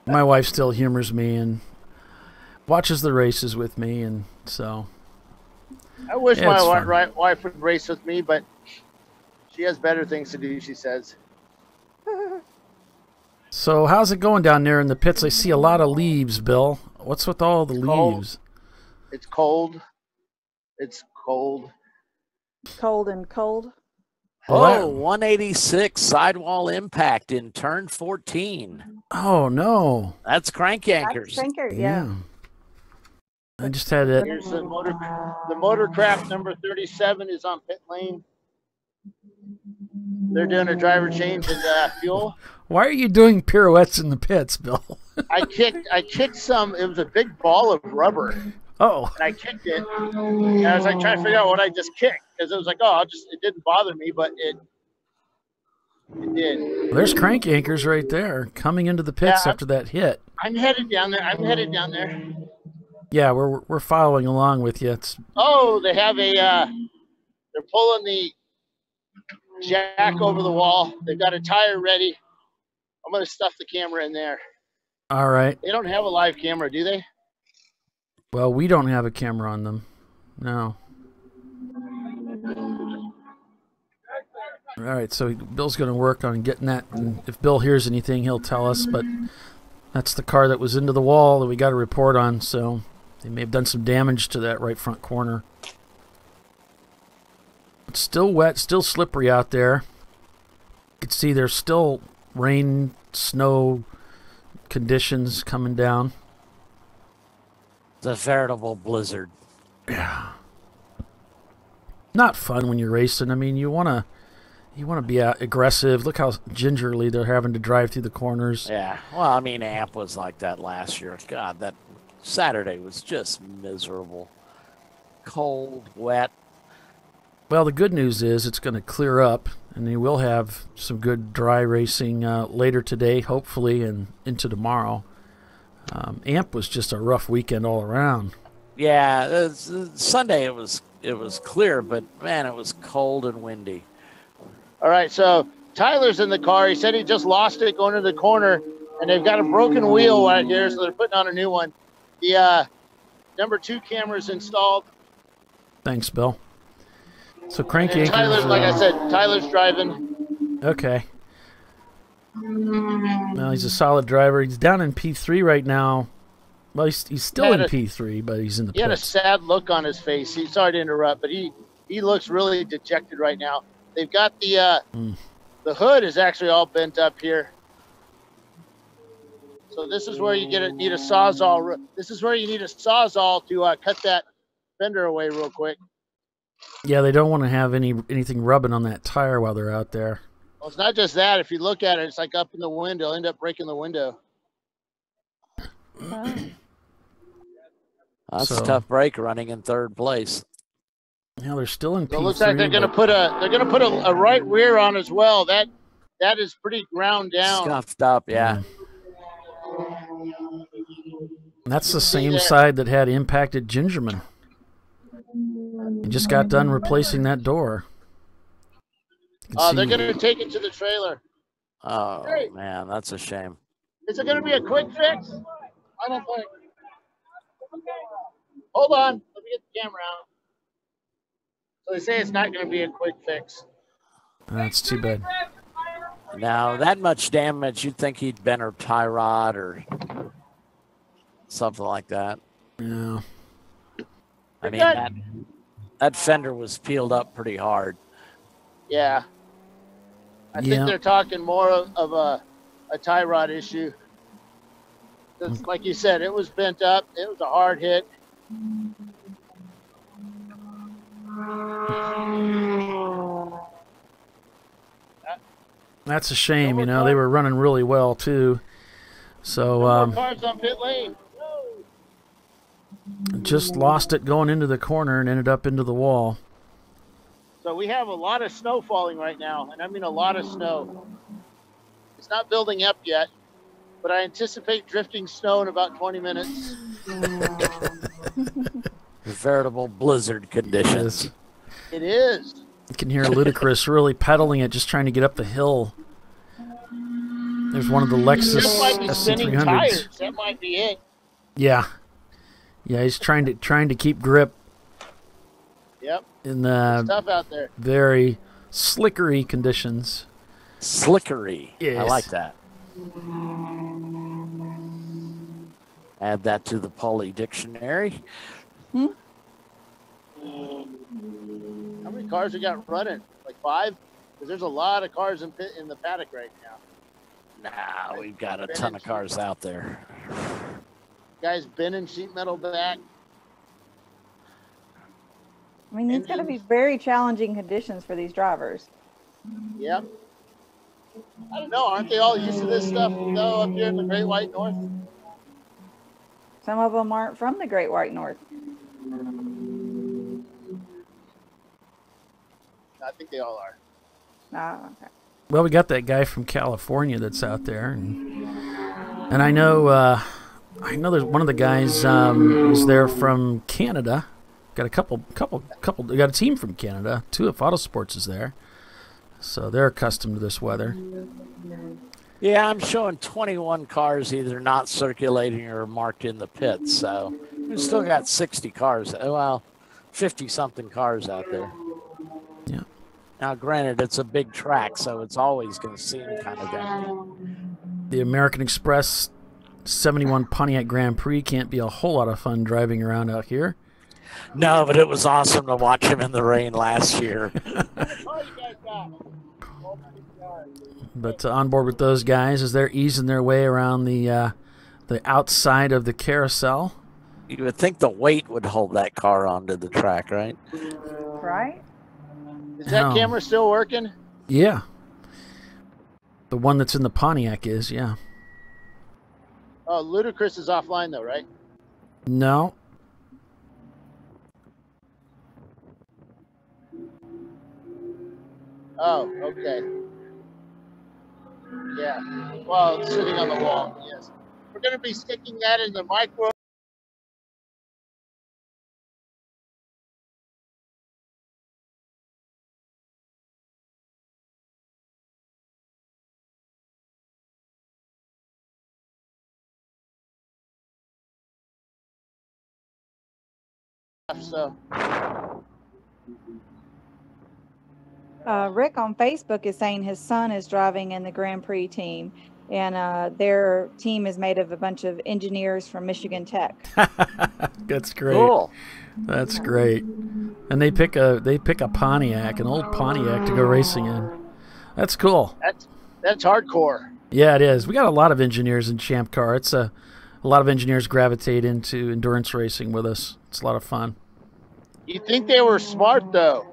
My wife still humors me and watches the races with me, and so. I wish my wife would race with me, but she has better things to do, she says. So how's it going down there in the pits? I see a lot of leaves, Bill. What's with all the leaves? It's cold. It's cold. Cold and cold. Oh, 186 sidewall impact in turn 14. Oh, no. That's crank anchors. That's cranker, yeah. I just had it. Here's the motorcraft number 37 is on pit lane. They're doing a driver change in fuel. Why are you doing pirouettes in the pits, Bill? I kicked some. It was a big ball of rubber. Oh. And I kicked it. And I was like trying to figure out what I just kicked. Because it was like, it didn't bother me, but it did. There's crank anchors right there coming into the pits after that hit. I'm headed down there. Yeah, we're following along with you. They have they're pulling the jack over the wall. They've got a tire ready. I'm going to stuff the camera in there. All right. They don't have a live camera, do they? Well, we don't have a camera on them. No. All right, so Bill's going to work on getting that. And if Bill hears anything, he'll tell us. But that's the car that was into the wall that we got a report on. So they may have done some damage to that right front corner. It's still wet, still slippery out there. You can see there's still rain, snow conditions coming down. It's a veritable blizzard. Yeah. Not fun when you're racing. I mean, you want to be aggressive. Look how gingerly they're having to drive through the corners. Yeah. Well, I mean, AMP was like that last year. God, that Saturday was just miserable. Cold, wet. Well, the good news is it's going to clear up And they will have some good dry racing later today, hopefully, and into tomorrow. AMP was just a rough weekend all around. Yeah, Sunday it was clear, but man, it was cold and windy. All right, so Tyler's in the car. He said he just lost it going to the corner, and they've got a broken wheel right here, so they're putting on a new one. The number 2 camera's installed. Thanks, Bill. So Crank Yankers, Tyler's, like I said, Tyler's driving. Okay. Well, he's a solid driver. He's down in P3 right now. Well, he's still in P3, but he's in the pits. He had a sad look on his face. Sorry to interrupt, but he looks really dejected right now. They've got the hood is actually all bent up here. So this is where you need a sawzall. This is where you need a sawzall to cut that fender away real quick. Yeah, they don't want to have anything rubbing on that tire while they're out there. Well, it's not just that. If you look at it, it's like up in the window. End up breaking the window. That's a tough break running in 3rd place. Yeah, they're still in P3. So it looks like they're going to put a right rear on as well. That is pretty ground down. Scuffed up, yeah. That's the same side that had impacted Gingerman. He just got done replacing that door. They're going to take it to the trailer. Oh, man, that's a shame. Is it going to be a quick fix? I don't think. Hold on. Let me get the camera out. So they say it's not going to be a quick fix. That's too bad. Now, that much damage, you'd think he'd bent her tie rod or something like that. Yeah. I mean, that fender was peeled up pretty hard. Yeah. I think they're talking more of a tie rod issue. Like you said, it was bent up. It was a hard hit. That's a shame. You know, they were running really well too. So cars on pit lane. Just lost it going into the corner and ended up into the wall. So we have a lot of snow falling right now, and I mean a lot of snow. It's not building up yet, but I anticipate drifting snow in about 20 minutes. Veritable blizzard conditions. It is. You can hear Ludacris really pedaling it, just trying to get up the hill. There's one of the Lexus SC300s. Tires. That might be it. Yeah, he's trying to keep grip. Yep. In the tough out there. Very slickery conditions. Slickery. Yes. I like that. Add that to the Poly dictionary. How many cars we got running? Like 5? Because there's a lot of cars in the paddock right now. Nah, we've got a ton of cars out there. Guys bending sheet metal back. I mean, it's going to be very challenging conditions for these drivers. Yep. I don't know. Aren't they all used to this stuff, though, up here in the Great White North? Some of them aren't from the Great White North. I think they all are. Oh, okay. Well, we got that guy from California that's out there, and I know there's one of the guys is there from Canada. Got a couple. We got a team from Canada. 2 of Autosports is there, so they're accustomed to this weather. Yeah, I'm showing 21 cars either not circulating or marked in the pits. So we've still got 60 cars. Well, 50-something cars out there. Yeah. Now, granted, it's a big track, so it's always going to seem kind of empty. The American Express 71 Pontiac Grand Prix can't be a whole lot of fun driving around out here. No, but it was awesome to watch him in the rain last year. But on board with those guys as they're easing their way around the outside of the carousel. You would think the weight would hold that car onto the track, right? Right? Is that camera still working? Yeah. The one that's in the Pontiac is, yeah. Oh, Ludacris is offline, though, right? No. Oh, okay. Yeah. Well, it's sitting on the wall. Yes. We're going to be sticking that in the micro. So. Rick on Facebook is saying his son is driving in the Grand Prix team, and their team is made of a bunch of engineers from Michigan Tech. That's great. Cool. That's great. And they pick a Pontiac, an old Pontiac, to go racing in. That's cool. That's hardcore. Yeah, it is. We got a lot of engineers in Champ Car. It's a lot of engineers gravitate into endurance racing with us. It's a lot of fun. You think they were smart though?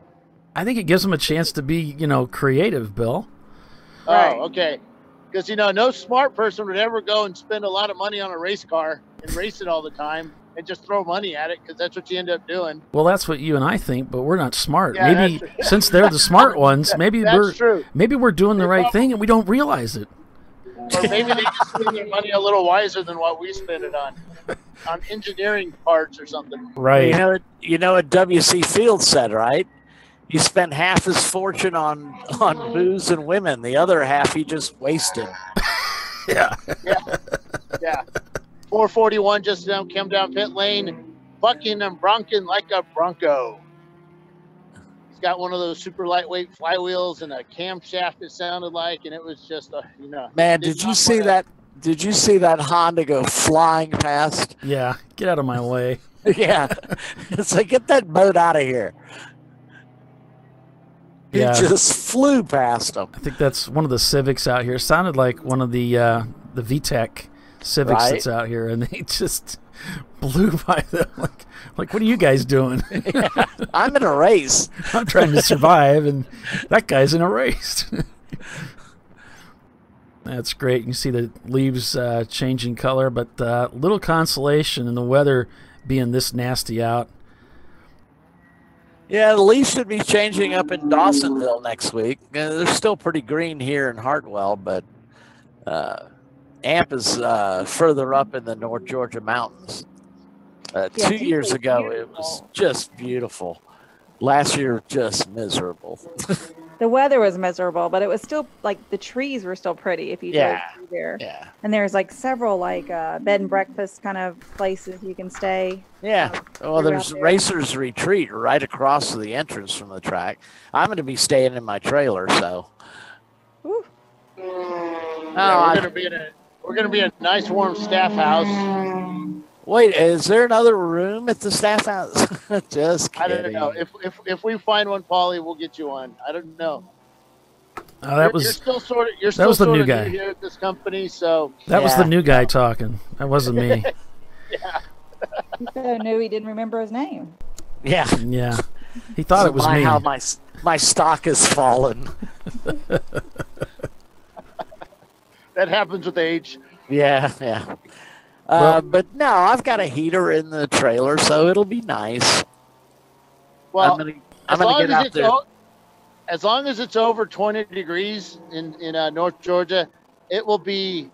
I think it gives them a chance to be, creative, Bill. Right. Oh, okay. Because, no smart person would ever go and spend a lot of money on a race car and race it all the time and just throw money at it, because that's what you end up doing. Well, that's what you and I think, but we're not smart. Yeah, maybe since they're the smart ones, maybe we're doing the right thing and we don't realize it. Or maybe they just spend their money a little wiser than what we spend it on engineering parts or something. Right. You know what W.C. Fields said, right? You spend half his fortune on booze and women. The other half he just wasted. Yeah. Yeah. 441 just came down pit lane, bucking and bronking like a bronco. He's got one of those super lightweight flywheels and a camshaft, it sounded like, and it was just Man, did you see that? Did you see that Honda go flying past? Yeah. Get out of my way. Yeah. It's like, get that boat out of here. He just flew past them. I think that's one of the Civics out here. It sounded like one of the VTEC Civics that's out here, and they just blew by them. Like, what are you guys doing? Yeah, I'm in a race. I'm trying to survive, and that guy's in a race. That's great. You can see the leaves changing color, but little consolation in the weather being this nasty out. Yeah, the leaves should be changing up in Dawsonville next week. They're still pretty green here in Hartwell, but AMP is further up in the North Georgia mountains. 2 years ago, it was just beautiful. Last year, just miserable. The weather was miserable, but it was still the trees were still pretty if you drove through there. Yeah. And there's several bed and breakfast kind of places you can stay. Yeah. Well, there's Racers Retreat right across the entrance from the track. I'm going to be staying in my trailer, so. Ooh. We're going to be in a nice warm staff house. Wait, is there another room at the staff house? Just kidding. I don't know. If we find one, Paulie, we'll get you one. I don't know. You're still sort of that was the new guy here at this company, so that was the new guy talking. That wasn't me. Yeah. He so knew he didn't remember his name. Yeah. Yeah. He thought it was me. How my stock has fallen. That happens with age. Yeah. But no, I've got a heater in the trailer, so it'll be nice. Well, I'm gonna get out there. As long as it's over 20 degrees in North Georgia, it will be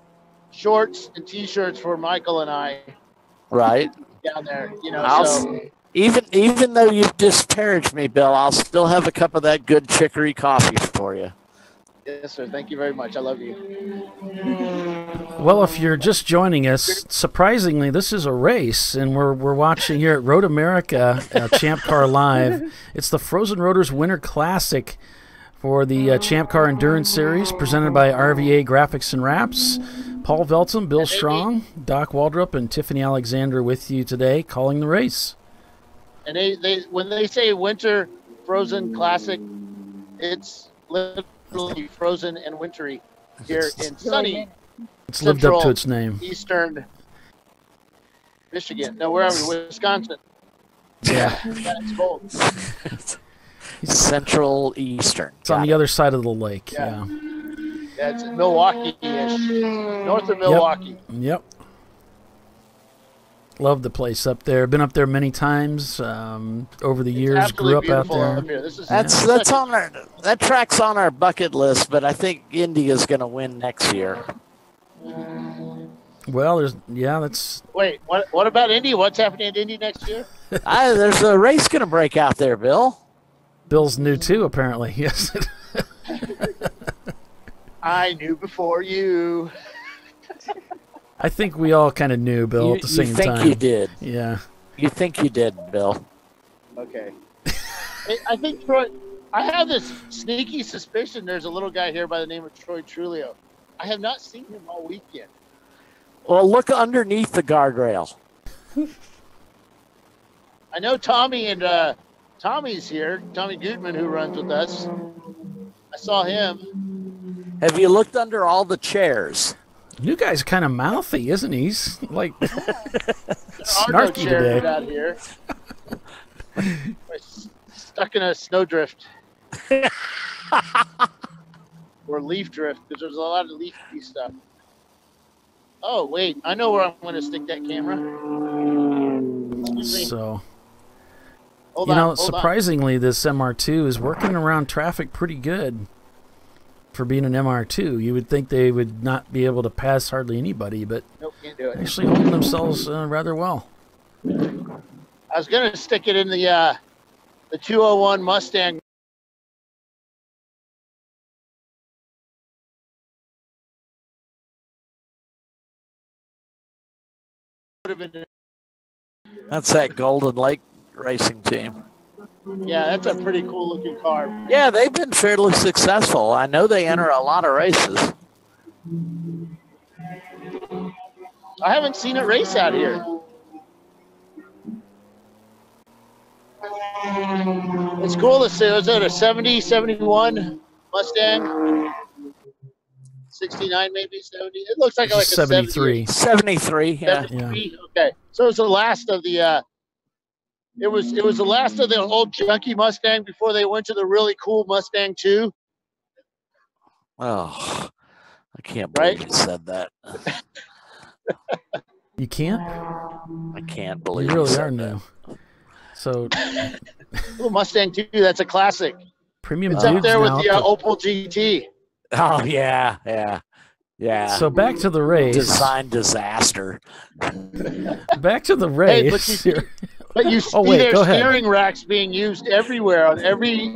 shorts and T-shirts for Michael and I. Right. Down there, Even though you've disparaged me, Bill, I'll still have a cup of that good chicory coffee for you. Yes, sir. Thank you very much. I love you. Well, if you're just joining us, surprisingly, this is a race, and we're watching here at Road America, ChampCar.live. It's the Frozen Rotors Winter Classic for the Champ Car Endurance Series, presented by RVA Graphics and Wraps. Paul Velton, Bill Strong, Doc Waldrop, and Tiffany Alexander with you today, calling the race. And they when they say Winter Frozen Classic, it's literally frozen and wintry here in sunny. It's lived up to its name. Eastern Michigan. No, where are we? Wisconsin. Yeah. It's cold. Central Eastern. It's on the other side of the lake. Yeah. Yeah, it's Milwaukee-ish. North of Milwaukee. Yep. Love the place up there. Been up there many times over the years. Grew up out there. That's on our that track's on our bucket list, but I think India's going to win next year. Well, that's. Wait, what about Indy? What's happening at Indy next year? There's a race going to break out there, Bill. Bill's new too, apparently. Yes. I knew before you. I think we all kind of knew, Bill, at the same time. You think you did. Yeah. You think you did, Bill. Okay. I think Troy, I have this sneaky suspicion there's a little guy here by the name of Troy Trulio. I have not seen him all weekend. Well, look underneath the guardrail. I know Tommy and Tommy's here. Tommy Goodman, who runs with us. I saw him. Have you looked under all the chairs? New guy's kind of mouthy, isn't he? He's like snarky no chairs today. Out here. We're stuck in a snowdrift. Or leaf drift, because there's a lot of leafy stuff. Oh, wait. I know where I'm going to stick that camera. So, hold on, surprisingly, this MR2 is working around traffic pretty good for being an MR2. You would think they would not be able to pass hardly anybody, but nope, can't do it. Actually holding themselves rather well. I was going to stick it in the 201 Mustang. That's that Golden Lake racing team. Yeah, that's a pretty cool looking car. Yeah, they've been fairly successful. I know they enter a lot of races. I haven't seen it race out here. It's cool to see. Was it a 70, 71 Mustang? 69 maybe, 70? It looks like a 73. 73, yeah. 73? Yeah. Okay. So it's the last of the it was the last of the old junky Mustang before they went to the really cool Mustang 2. Oh, I can't believe you said that. You can't? I can't believe you really said are new. So, little Mustang 2, that's a classic. Premium it's dudes up there with now the Opel GT. Oh yeah. So back to the race. Design disaster. Back to the race. Hey, but you see their steering racks being used everywhere. On every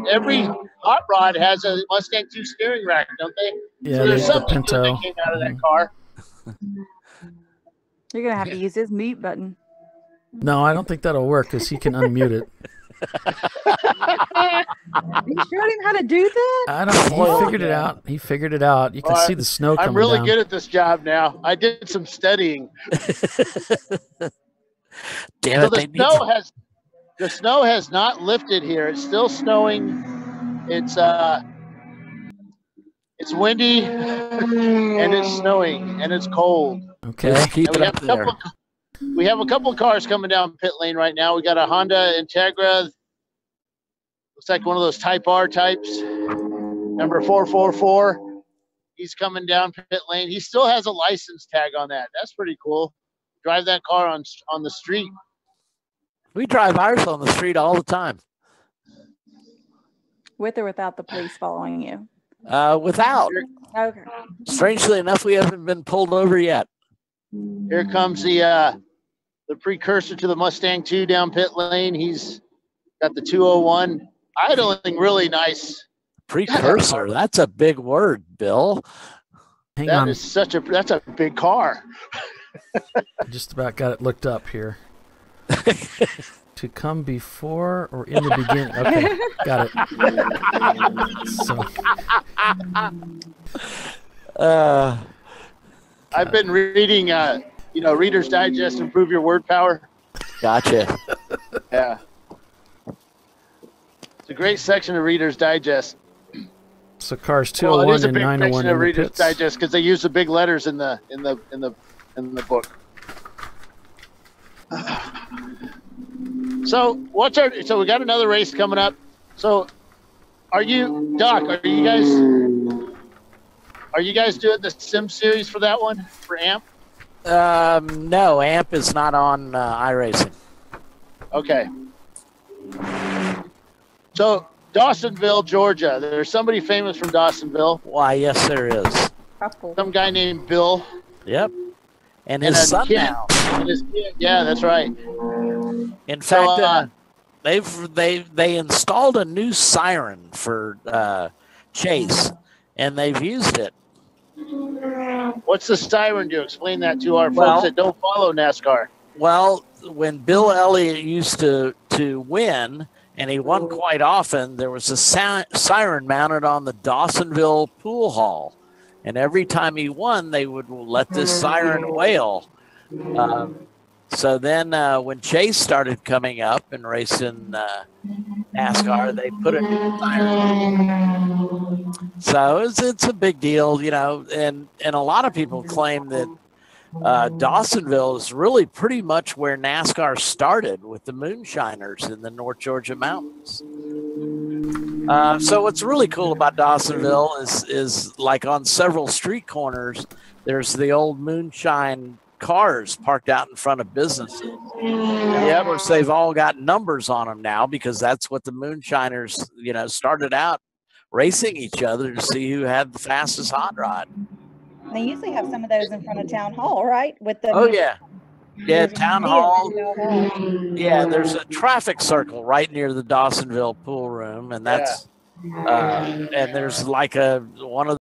hot rod has a Mustang 2 steering rack, don't they? Yeah, so there's something the Pinto. good that came out of that car. You're gonna have to use his mute button. No, I don't think that'll work because he can unmute it. You showed him how to do that? I don't know. He figured it out. He figured it out. You can see the snow coming I'm really down. good at this job now. I did some studying. Damn it! So the snow has not lifted here. It's still snowing. It's windy and it's snowing and it's cold. Okay. Just keep it up there. We have a couple of cars coming down pit lane right now. We got a Honda Integra. Looks like one of those Type R types. Number 444. He's coming down pit lane. He still has a license tag on that. That's pretty cool. Drive that car on the street. We drive ours on the street all the time. With or without the police following you? Without. Okay. Strangely enough, we haven't been pulled over yet. Here comes the precursor to the Mustang 2 down pit lane. He's got the 201 idling really nice. Precursor, that's a big word, Bill. Hang on. That's a big car. Just about got it looked up here. To come before or in the beginning. Okay, got it. So. I've been reading, Reader's Digest, Improve Your Word Power. Gotcha. Yeah. It's a great section of Reader's Digest. So cars 201 and 901 section of in Reader's the pits. Digest because they use the big letters in the book. So we got another race coming up. So are you guys doing the sim series for that one for AMP? No, AMP is not on iRacing. Okay. So Dawsonville, Georgia. There's somebody famous from Dawsonville. Why, yes, there is. Couple. Some guy named Bill. Yep. And And his a son kid. now. And his kid. Yeah, that's right. In So, fact, they installed a new siren for Chase, and they've used it. What's the siren do? Explain that to our Well- folks that don't follow NASCAR. Well, when Bill Elliott used to win, and he won quite often, there was a siren mounted on the Dawsonville pool hall. And every time he won, they would let this siren wail. So then when Chase started coming up and racing NASCAR, they put a new siren on. So it's a big deal, you know, and a lot of people claim that Dawsonville is really pretty much where NASCAR started with the moonshiners in the North Georgia mountains. So what's really cool about Dawsonville is like on several street corners, there's the old moonshine cars parked out in front of businesses. Yeah, of course, they've all got numbers on them now because that's what the moonshiners, you know, started out racing each other to see who had the fastest hot rod. They usually have some of those in front of town hall, right? With the Oh yeah, town hall. hall. Yeah, there's a traffic circle right near the Dawsonville pool room, and that's and there's like one of